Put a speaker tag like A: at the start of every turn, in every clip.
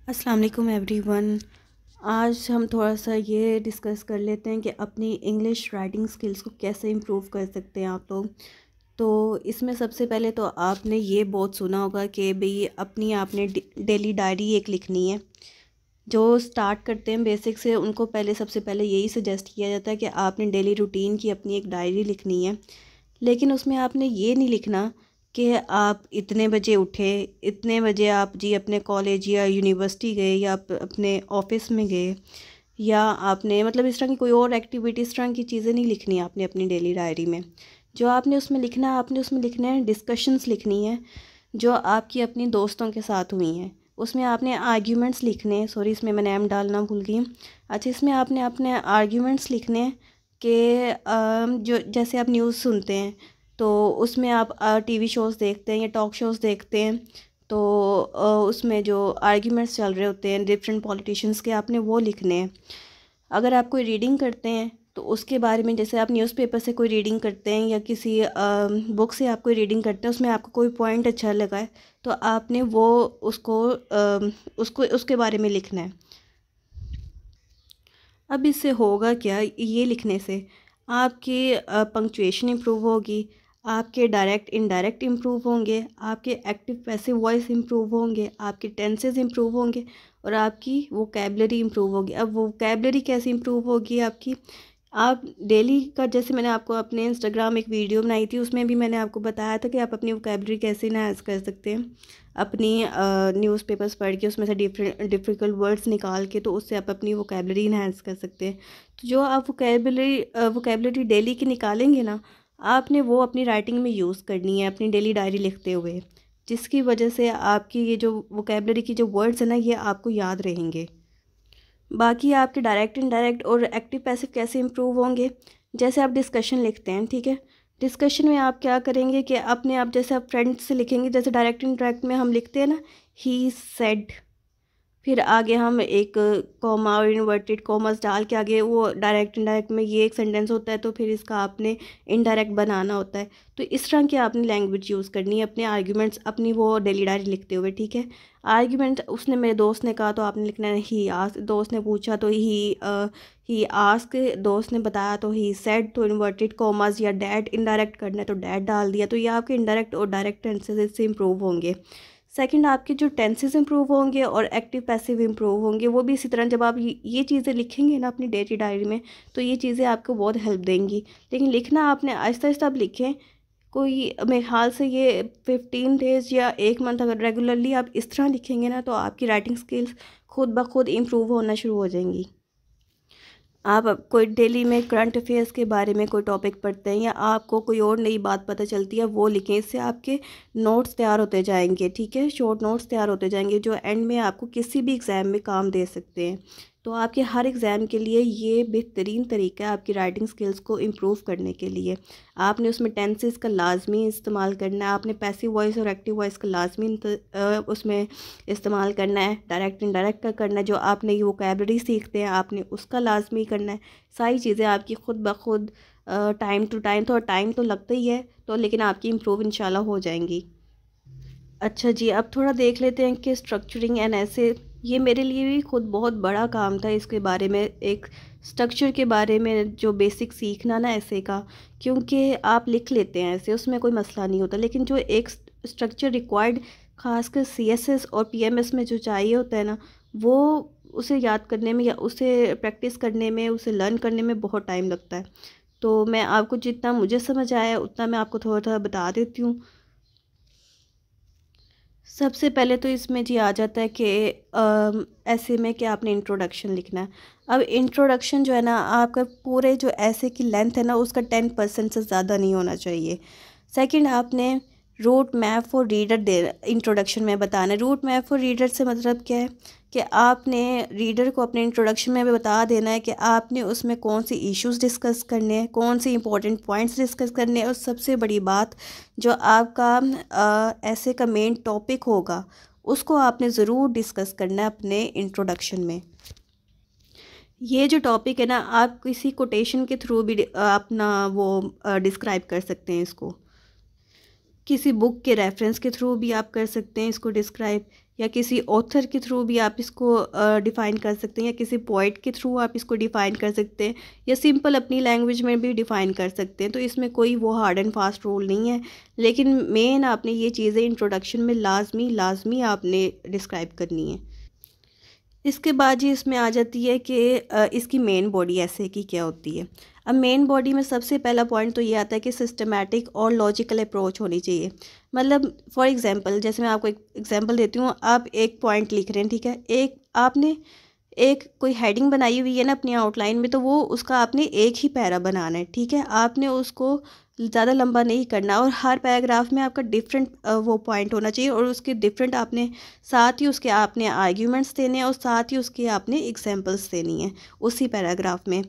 A: अस्सलाम वालेकुम एवरीवन। आज हम थोड़ा सा ये डिस्कस कर लेते हैं कि अपनी इंग्लिश राइटिंग स्किल्स को कैसे इम्प्रूव कर सकते हैं आप लोग। तो इसमें सबसे पहले तो आपने ये बहुत सुना होगा कि भाई अपनी आपने डेली डायरी एक लिखनी है। जो स्टार्ट करते हैं बेसिक से उनको पहले सबसे पहले यही सजेस्ट किया जाता है कि आपने डेली रूटीन की अपनी एक डायरी लिखनी है। लेकिन उसमें आपने ये नहीं लिखना कि आप इतने बजे उठे, इतने बजे आप जी अपने कॉलेज या यूनिवर्सिटी गए या आप अपने ऑफिस में गए, या आपने मतलब इस तरह की कोई और एक्टिविटी, इस तरह की चीज़ें नहीं लिखनी आपने अपनी डेली डायरी में। जो आपने उसमें लिखना है, आपने उसमें लिखना है डिस्कशंस लिखनी है जो आपकी अपनी दोस्तों के साथ हुई हैं। उसमें आपने आर्ग्यूमेंट्स लिखने हैं, सॉरी इसमें मैं नाम डालना भूल गई। अच्छा, इसमें आपने अपने आर्ग्यूमेंट्स लिखने हैं कि जो जैसे आप न्यूज़ सुनते हैं तो उसमें आप टीवी शोज़ देखते हैं या टॉक शोज़ देखते हैं, तो उसमें जो आर्ग्यूमेंट्स चल रहे होते हैं डिफरेंट पॉलिटिशियंस के, आपने वो लिखने हैं। अगर आप कोई रीडिंग करते हैं तो उसके बारे में, जैसे आप न्यूज़पेपर से कोई रीडिंग करते हैं या किसी बुक से आप कोई रीडिंग करते हैं, उसमें आपको कोई पॉइंट अच्छा लगा है तो आपने वो उसको उसके बारे में लिखना है। अब इससे होगा क्या, ये लिखने से आपकी पंक्चुएशन इम्प्रूव होगी, आपके डायरेक्ट इनडायरेक्ट इम्प्रूव होंगे, आपके एक्टिव पैसिव वॉइस इम्प्रूव होंगे, आपके टेंसेस इम्प्रूव होंगे और आपकी वोकैबलरी इम्प्रूव होगी। अब वोकैबलरी कैसे इम्प्रूव होगी आपकी, आप डेली का, जैसे मैंने आपको अपने इंस्टाग्राम एक वीडियो बनाई थी उसमें भी मैंने आपको बताया था कि आप अपनी वोकैबलरी कैसे इनहांस कर सकते हैं अपनी न्यूज़पेपर्स पढ़ के, उसमें से डिफ़िकल्ट वर्ड्स निकाल के, तो उससे आप अपनी वोकैबलरी इनहांस कर सकते हैं। तो जो आप वोकैबलरी डेली की निकालेंगे ना, आपने वो अपनी राइटिंग में यूज़ करनी है अपनी डेली डायरी लिखते हुए, जिसकी वजह से आपकी ये जो वोकैबलरी की जो वर्ड्स हैं ना, ये आपको याद रहेंगे। बाकी आपके डायरेक्ट इनडायरेक्ट और एक्टिव पैसिव कैसे इंप्रूव होंगे, जैसे आप डिस्कशन लिखते हैं, ठीक है। डिस्कशन में आप क्या करेंगे कि अपने आप, जैसे आप फ्रेंड से लिखेंगे, जैसे डायरेक्ट इनडायरेक्ट में हम लिखते हैं ना, ही सेड, फिर आगे हम एक कॉमा और इन्वर्टेड कॉमर्स डाल के आगे वो डायरेक्ट इनडायरेक्ट में ये एक सेंटेंस होता है, तो फिर इसका आपने इनडायरेक्ट बनाना होता है। तो इस तरह की आपने लैंग्वेज यूज़ करनी है अपने आर्ग्यूमेंट्स अपनी वो डेली डायरी लिखते हुए, ठीक है। आर्ग्यूमेंट, उसने, मेरे दोस्त ने कहा तो आपने लिखना है ही आस्क, दोस्त ने पूछा तो ही आस्क, दोस्त ने बताया तो ही सेड, तो इन्वर्टेड कॉमास या डैट इनडायरेक्ट करना है तो डैट डाल दिया। तो ये आपके इनडायरेक्ट और डायरेक्ट टेंसेस इससे इंप्रूव होंगे। सेकंड, आपके जो टेंसेस इंप्रूव होंगे और एक्टिव पैसिव इंप्रूव होंगे, वो भी इसी तरह जब आप ये चीज़ें लिखेंगे ना अपनी डेली डायरी में, तो ये चीज़ें आपको बहुत हेल्प देंगी। लेकिन लिखना आपने आहिस्ता आहिस्ता आप लिखें। कोई, मेरे ख्याल से ये 15 डेज़ या 1 मंथ अगर रेगुलरली आप इस तरह लिखेंगे ना, तो आपकी राइटिंग स्किल्स खुद ब खुद इम्प्रूव होना शुरू हो जाएंगी। आप अब कोई डेली में करंट अफेयर्स के बारे में कोई टॉपिक पढ़ते हैं या आपको कोई और नई बात पता चलती है, वो लिखें। इससे आपके नोट्स तैयार होते जाएंगे, ठीक है, शॉर्ट नोट्स तैयार होते जाएंगे जो एंड में आपको किसी भी एग्ज़ाम में काम दे सकते हैं। तो आपके हर एग्ज़ाम के लिए ये बेहतरीन तरीका है आपकी राइटिंग स्किल्स को इम्प्रूव करने के लिए। आपने उसमें टेंसेस का लाजमी इस्तेमाल करना है, आपने पैसिव वॉइस और एक्टिव वॉइस का लाजमी उसमें इस्तेमाल करना है, डायरेक्ट इनडायरेक्ट का करना है, जो आपने ये वोकैबलरी सीखते हैं आपने उसका लाजमी करना है। सारी चीज़ें आपकी खुद ब खुद टाइम टू टाइम, थोड़ा टाइम तो लगता ही है तो, लेकिन आपकी इम्प्रूव इंशाल्लाह हो जाएंगी। अच्छा जी, अब थोड़ा देख लेते हैं कि स्ट्रक्चरिंग एंड ऐसे, ये मेरे लिए भी खुद बहुत बड़ा काम था इसके बारे में, एक स्ट्रक्चर के बारे में जो बेसिक सीखना ना ऐसे का। क्योंकि आप लिख लेते हैं ऐसे, उसमें कोई मसला नहीं होता, लेकिन जो एक स्ट्रक्चर रिक्वायर्ड खासकर सीएसएस और पीएमएस में जो चाहिए होता है ना, वो उसे याद करने में या उसे प्रैक्टिस करने में, उसे लर्न करने में बहुत टाइम लगता है। तो मैं आपको जितना मुझे समझ आया उतना मैं आपको थोड़ा थोड़ा बता देती हूँ। सबसे पहले तो इसमें जी आ जाता है कि ऐसे में कि आपने इंट्रोडक्शन लिखना है। अब इंट्रोडक्शन जो है ना, आपका पूरे जो ऐसे की लेंथ है ना, उसका 10% से ज़्यादा नहीं होना चाहिए। सेकंड, आपने route map for reader they, introduction में बताना है। रूट मैप फॉर रीडर से मतलब क्या है कि आपने रीडर को अपने इंट्रोडक्शन में भी बता देना है कि आपने उसमें कौन सी इश्यूज़ डिस्कस करने हैं, कौन सी इंपॉर्टेंट पॉइंट्स डिस्कस करने हैं, और सबसे बड़ी बात, जो आपका ऐसे का मेन टॉपिक होगा उसको आपने ज़रूर डिस्कस करना है अपने इंट्रोडक्शन में। ये जो टॉपिक है ना, आप किसी कोटेशन के थ्रू भी अपना वो डिस्क्राइब कर सकते हैं इसको। किसी बुक के रेफरेंस के थ्रू भी आप कर सकते हैं इसको डिस्क्राइब, या किसी ऑथर के थ्रू भी आप इसको डिफ़ाइन कर सकते हैं, या किसी पोइट के थ्रू आप इसको डिफ़ाइन कर सकते हैं, या सिंपल अपनी लैंग्वेज में भी डिफ़ाइन कर सकते हैं। तो इसमें कोई वो हार्ड एंड फास्ट रूल नहीं है, लेकिन मेन आपने ये चीज़ें इंट्रोडक्शन में लाजमी आपने डिस्क्राइब करनी है। इसके बाद ही इसमें आ जाती है कि इसकी मेन बॉडी ऐसे की क्या होती है। अब मेन बॉडी में सबसे पहला पॉइंट तो ये आता है कि सिस्टमैटिक और लॉजिकल अप्रोच होनी चाहिए। मतलब फॉर एग्जांपल, जैसे मैं आपको एक एग्जांपल देती हूँ, आप एक पॉइंट लिख रहे हैं, ठीक है, एक आपने एक कोई हेडिंग बनाई हुई है ना अपनी आउटलाइन में, तो वो उसका आपने एक ही पैरा बनाना है, ठीक है, आपने उसको ज़्यादा लंबा नहीं करना, और हर पैराग्राफ में आपका डिफरेंट वो पॉइंट होना चाहिए, और उसके डिफरेंट आपने साथ ही उसके आपने आर्ग्यूमेंट्स देने हैं, और साथ ही उसके आपने एग्जांपल्स देनी है उसी पैराग्राफ में।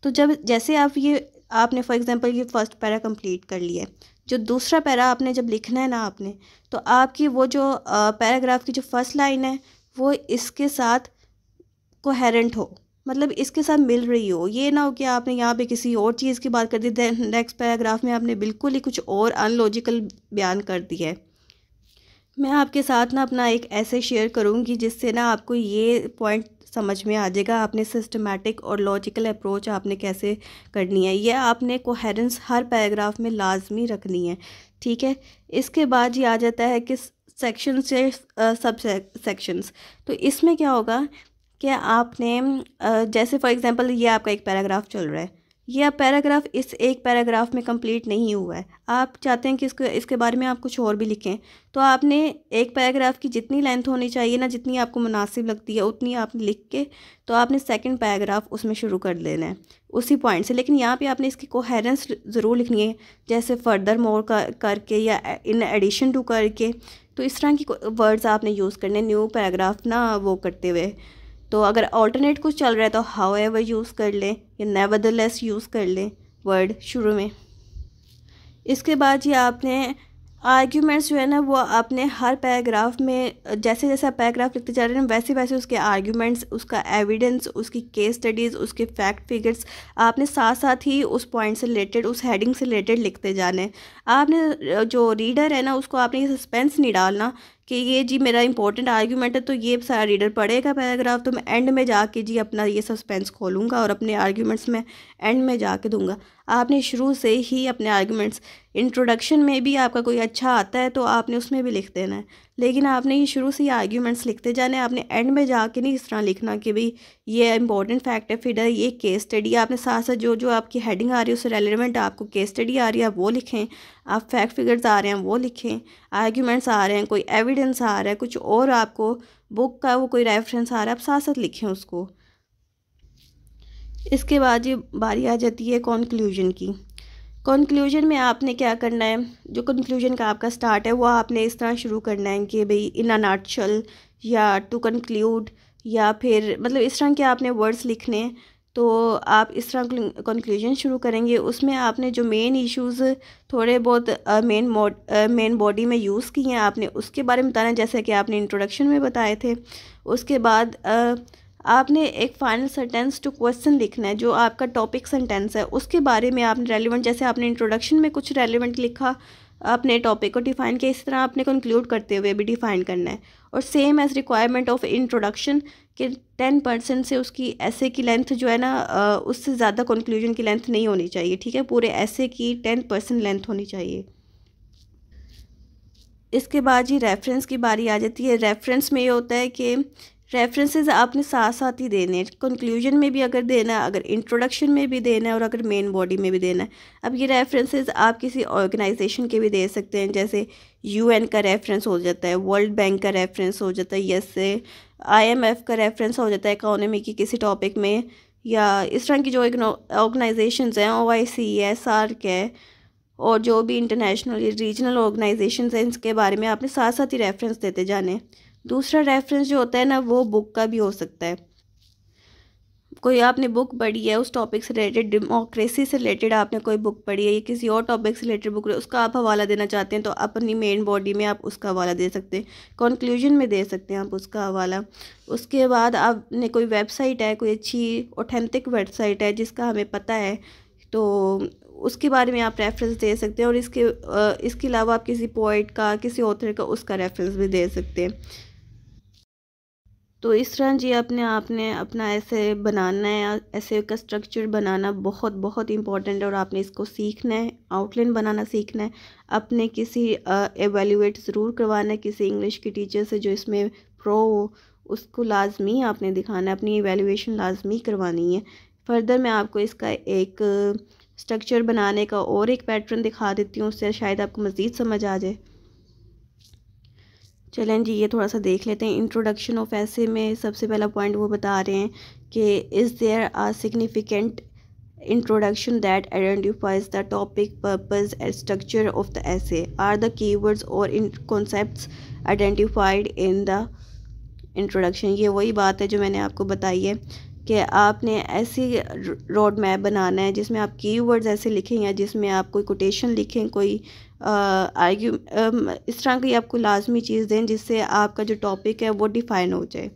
A: तो जब जैसे आप ये आपने फॉर एग्जांपल ये फर्स्ट पैरा कंप्लीट कर लिया है, जो दूसरा पैरा आपने जब लिखना है ना आपने, तो आपकी वो जो पैराग्राफ की जो फर्स्ट लाइन है वो इसके साथ कोहेरेंट हो, मतलब इसके साथ मिल रही हो। ये ना हो कि आपने यहाँ पे किसी और चीज़ की बात कर दी, देन नेक्स्ट पैराग्राफ में आपने बिल्कुल ही कुछ और अनलॉजिकल बयान कर दिया है। मैं आपके साथ ना अपना एक ऐसे शेयर करूँगी जिससे ना आपको ये पॉइंट समझ में आ जाएगा, आपने सिस्टमैटिक और लॉजिकल अप्रोच आपने कैसे करनी है। ये आपने कोहेरेंस हर पैराग्राफ में लाजमी रखनी है, ठीक है। इसके बाद ये आ जाता है कि सेक्शन से सब सेक्शंस। तो इसमें क्या होगा कि आपने जैसे फॉर एग्जांपल ये आपका एक पैराग्राफ चल रहा है, ये आप पैराग्राफ इस एक पैराग्राफ में कंप्लीट नहीं हुआ है, आप चाहते हैं कि इसके बारे में आप कुछ और भी लिखें, तो आपने एक पैराग्राफ की जितनी लेंथ होनी चाहिए ना, जितनी आपको मुनासिब लगती है उतनी आपने लिख के, तो आपने सेकंड पैराग्राफ उसमें शुरू कर देना है उसी पॉइंट से। लेकिन यहाँ पे आपने इसकी कोहेरेंस ज़रूर लिखनी है, जैसे फर्दर मोर करके या इन एडिशन टू करके, तो इस तरह की वर्ड्स आपने यूज़ करने न्यू पैराग्राफ ना वो करते हुए। तो अगर ऑल्टरनेट कुछ चल रहा है तो हाउ एवर यूज़ कर लें या नेवरदलेस यूज़ कर लें वर्ड शुरू में। इसके बाद ये आपने आर्ग्यूमेंट्स जो है ना वो आपने हर पैराग्राफ में जैसे जैसे आप पैराग्राफ लिखते जा रहे हैं वैसे वैसे उसके आर्ग्यूमेंट्स, उसका एविडेंस, उसकी केस स्टडीज़, उसके फैक्ट फिगर्स आपने साथ साथ ही उस पॉइंट से रिलेटेड, उस हेडिंग से रिलेटेड लिखते जाने हैं। आपने जो रीडर है ना उसको आपने ये सस्पेंस नहीं डालना कि ये जी मेरा इंपॉर्टेंट आर्ग्यूमेंट है तो ये सारा रीडर पढ़ेगा पैराग्राफ, तो मैं एंड में जाके जी अपना ये सस्पेंस खोलूँगा और अपने आर्ग्यूमेंट्स में एंड में जाके दूंगा। आपने शुरू से ही अपने आर्ग्यूमेंट्स, इंट्रोडक्शन में भी आपका कोई अच्छा आता है तो आपने उसमें भी लिख देना है, लेकिन आपने ये शुरू से ही आर्ग्यूमेंट्स लिखते जाने, आपने एंड में जाके नहीं इस तरह लिखना कि भाई ये इंपॉर्टेंट फैक्ट है, फिर ये केस स्टडी। आपने साथ साथ जो जो आपकी हेडिंग आ रही है उससे रेलिवेंट आपको केस स्टडी आ रही है वो लिखें, आप फैक्ट फिगर्स आ रहे हैं वो लिखें, आर्ग्यूमेंट्स आ रहे हैं, कोई एविडेंस आ रहा है, कुछ और आपको बुक का वो कोई रेफरेंस आ रहा है, आप साथ साथ लिखें उसको। इसके बाद ये बारी आ जाती है कंक्लूजन की। कंक्लूजन में आपने क्या करना है, जो कंक्लूजन का आपका स्टार्ट है वो आपने इस तरह शुरू करना है कि भाई इन अ नटशल या टू कंक्लूड, या फिर मतलब इस तरह के आपने वर्ड्स लिखने हैं। तो आप इस तरह कंक्लूजन शुरू करेंगे, उसमें आपने जो मेन इश्यूज़ थोड़े बहुत मेन बॉडी में यूज़ किए हैं आपने उसके बारे में बताना है, जैसे कि आपने इंट्रोडक्शन में बताए थे। उसके बाद आपने एक फाइनल सेंटेंस टू क्वेश्चन लिखना है, जो आपका टॉपिक सेंटेंस है उसके बारे में आपने रेलिवेंट, जैसे आपने इंट्रोडक्शन में कुछ रेलिवेंट लिखा अपने टॉपिक को डिफ़ाइन किया, इस तरह आपने कंक्लूड करते हुए भी डिफ़ाइन करना है। और same as requirement of introduction कि 10% से उसकी ऐसे की लेंथ जो है ना उससे ज़्यादा कंक्लूजन की लेंथ नहीं होनी चाहिए, ठीक है, पूरे ऐसे की 10% लेंथ होनी चाहिए। इसके बाद ही रेफरेंस की बारी आ जाती है। रेफरेंस में ये होता है कि रेफरेंसेस आपने साथ साथ ही देने हैं, कंक्लूजन में भी अगर देना है, अगर इंट्रोडक्शन में भी देना है, और अगर मेन बॉडी में भी देना है। अब ये रेफरेंसेस आप किसी ऑर्गेनाइजेशन के भी दे सकते हैं, जैसे यूएन का रेफरेंस हो जाता है, वर्ल्ड बैंक का रेफरेंस हो जाता है, जैसे IMF का रेफरेंस हो जाता है इकोनॉमी की किसी टॉपिक में, या इस तरह की जो ऑर्गेनाइजेशंस हैं, OIC है, सार्क है, और जो भी इंटरनेशनल रीजनल ऑर्गेनाइजेशंस हैं, इसके बारे में आपने साथ साथ ही रेफरेंस देते जाने हैं। दूसरा रेफरेंस जो होता है ना वो बुक का भी हो सकता है। कोई आपने बुक पढ़ी है उस टॉपिक से रिलेटेड, डेमोक्रेसी से रिलेटेड आपने कोई बुक पढ़ी है या किसी और टॉपिक से रिलेटेड बुक, उसका आप हवाला देना चाहते हैं तो अपनी मेन बॉडी में आप उसका हवाला दे सकते हैं, कंक्लूजन में दे सकते हैं आप उसका हवाला। उसके बाद आपने कोई वेबसाइट है, कोई अच्छी ऑथेंटिक वेबसाइट है जिसका हमें पता है, तो उसके बारे में आप रेफरेंस दे सकते हैं, और इसके अलावा आप किसी पोइट का, किसी ऑथर का, उसका रेफरेंस भी दे सकते हैं। तो इस तरह जी आपने अपना ऐसे बनाना है, ऐसे का स्ट्रक्चर बनाना बहुत बहुत इम्पोर्टेंट है, और आपने इसको सीखना है, आउटलाइन बनाना सीखना है। अपने किसी एवेल्यूएट ज़रूर करवाना है किसी इंग्लिश की टीचर से जो इसमें प्रो हो, उसको लाजमी आपने दिखाना है, अपनी एवेल्यूएशन लाजमी करवानी है। फर्दर मैं आपको इसका एक स्ट्रक्चर बनाने का और एक पैटर्न दिखा देती हूँ, उससे शायद आपको मज़ीद समझ आ जाए। चलें जी, ये थोड़ा सा देख लेते हैं। इंट्रोडक्शन ऑफ ऐसे में सबसे पहला पॉइंट वो बता रहे हैं कि is there a significant introduction that identifies the topic, purpose and structure of the essay, are the keywords और in concepts identified in the introduction. ये वही बात है जो मैंने आपको बताई है कि आपने ऐसी रोड मैप बनाना है जिसमें आप कीवर्ड्स ऐसे लिखें, या जिसमें आप कोई कोटेशन लिखें, कोई आर्ग्यू इस तरह की आपको लाजमी चीज़ दें जिससे आपका जो टॉपिक है वो डिफ़ाइन हो जाए।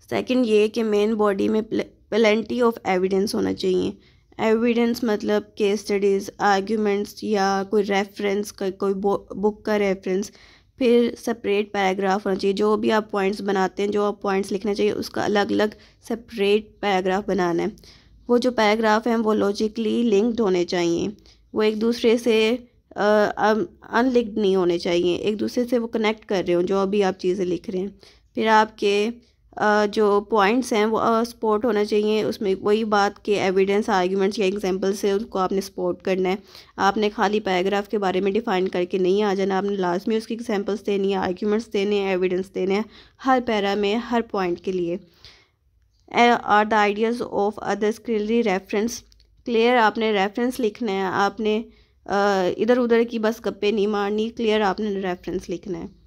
A: सेकंड ये कि मेन बॉडी में प्लेंटी ऑफ एविडेंस होना चाहिए। एविडेंस मतलब केस स्टडीज़, आर्ग्यूमेंट्स, या कोई रेफरेंस, कोई बुक का रेफरेंस। फिर सेपरेट पैराग्राफ होना चाहिए, जो भी आप पॉइंट्स बनाते हैं, जो आप पॉइंट्स लिखना चाहिए, उसका अलग अलग सेपरेट पैराग्राफ बनाना है। वो जो पैराग्राफ हैं वो लॉजिकली लिंक्ड होने चाहिए, वो एक दूसरे से अनलिंक्ड नहीं होने चाहिए, एक दूसरे से वो कनेक्ट कर रहे हो जो अभी आप चीज़ें लिख रहे हैं। फिर आपके जो पॉइंट्स हैं वो सपोर्ट होना चाहिए, उसमें वही बात के एविडेंस, आर्ग्यूमेंट्स या एग्जांपल से उनको आपने सपोर्ट करना है। आपने खाली पैराग्राफ के बारे में डिफ़ाइन करके नहीं आ जाना, आपने लाजमी उसकी एग्जांपल्स देनी है, आर्ग्यूमेंट्स देने हैं, एविडेंस देने हैं हर पैरा में, हर पॉइंट के लिए। Are the ideas of others clearly reference, clear आपने रेफरेंस लिखना है, आपने इधर उधर की बस गप्पे नहीं मारनी, क्लियर आपने रेफरेंस लिखना है।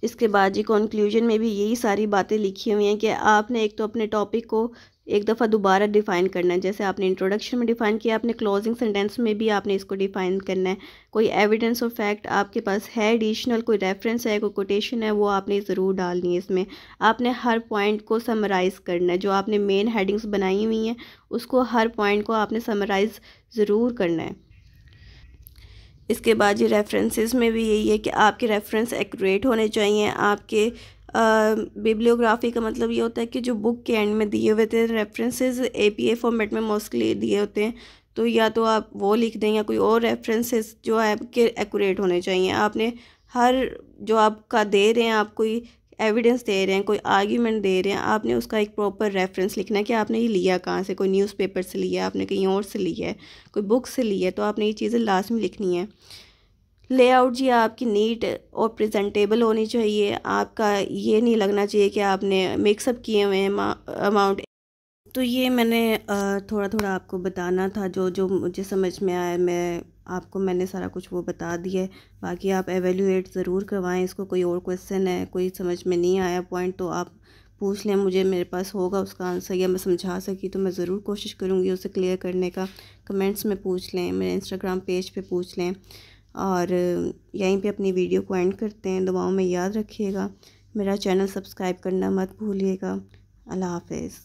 A: इसके बाद जी कंक्लूजन में भी यही सारी बातें लिखी हुई हैं कि आपने एक तो अपने टॉपिक को एक दफ़ा दोबारा डिफ़ाइन करना है, जैसे आपने इंट्रोडक्शन में डिफ़ाइन किया, आपने क्लोजिंग सेंटेंस में भी आपने इसको डिफ़ाइन करना है। कोई एविडेंस और फैक्ट आपके पास है एडिशनल, कोई रेफरेंस है, कोई कोटेशन है, वो आपने ज़रूर डालनी है इसमें। आपने हर पॉइंट को समराइज़ करना है, जो आपने मेन हेडिंग्स बनाई हुई हैं उसको, हर पॉइंट को आपने समराइज़ ज़रूर करना है। इसके बाद ये रेफरेंसेस में भी यही है कि आपके रेफरेंस एक्यूरेट होने चाहिए। आपके बिब्लियोग्राफी का मतलब ये होता है कि जो बुक के एंड में दिए हुए थे रेफरेंसेस APA फॉर्मेट में मोस्टली दिए होते हैं, तो या तो आप वो लिख दें या कोई और रेफरेंसेस जो है आपके एक्यूरेट होने चाहिए। आपने हर जो आपका दे रहे हैं, आप कोई एविडेंस दे रहे हैं, कोई आर्ग्यूमेंट दे रहे हैं, आपने उसका एक प्रॉपर रेफरेंस लिखना है कि आपने ये लिया कहाँ से, कोई न्यूज़पेपर से लिया है, आपने कहीं और से लिया है, कोई बुक से लिया है, तो आपने ये चीज़ें लाजमी लिखनी है। लेआउट जी आपकी नीट और प्रेजेंटेबल होनी चाहिए, आपका ये नहीं लगना चाहिए कि आपने मिक्सअप किए हुए हैं अमाउंट। तो ये मैंने थोड़ा थोड़ा आपको बताना था, जो जो मुझे समझ में आया, मैंने सारा कुछ वो बता दिया है। बाकी आप एवेल्यूएट ज़रूर करवाएं इसको। कोई और क्वेश्चन है, कोई समझ में नहीं आया पॉइंट, तो आप पूछ लें मुझे, मेरे पास होगा उसका आंसर, या मैं समझा सकी तो मैं ज़रूर कोशिश करूँगी उसे क्लियर करने का। कमेंट्स में पूछ लें, मेरे इंस्टाग्राम पेज पे पूछ लें, और यहीं पे अपनी वीडियो को एंड करते हैं। दुआओं में याद रखिएगा, मेरा चैनल सब्सक्राइब करना मत भूलिएगा। अल्लाह हाफ़िज़।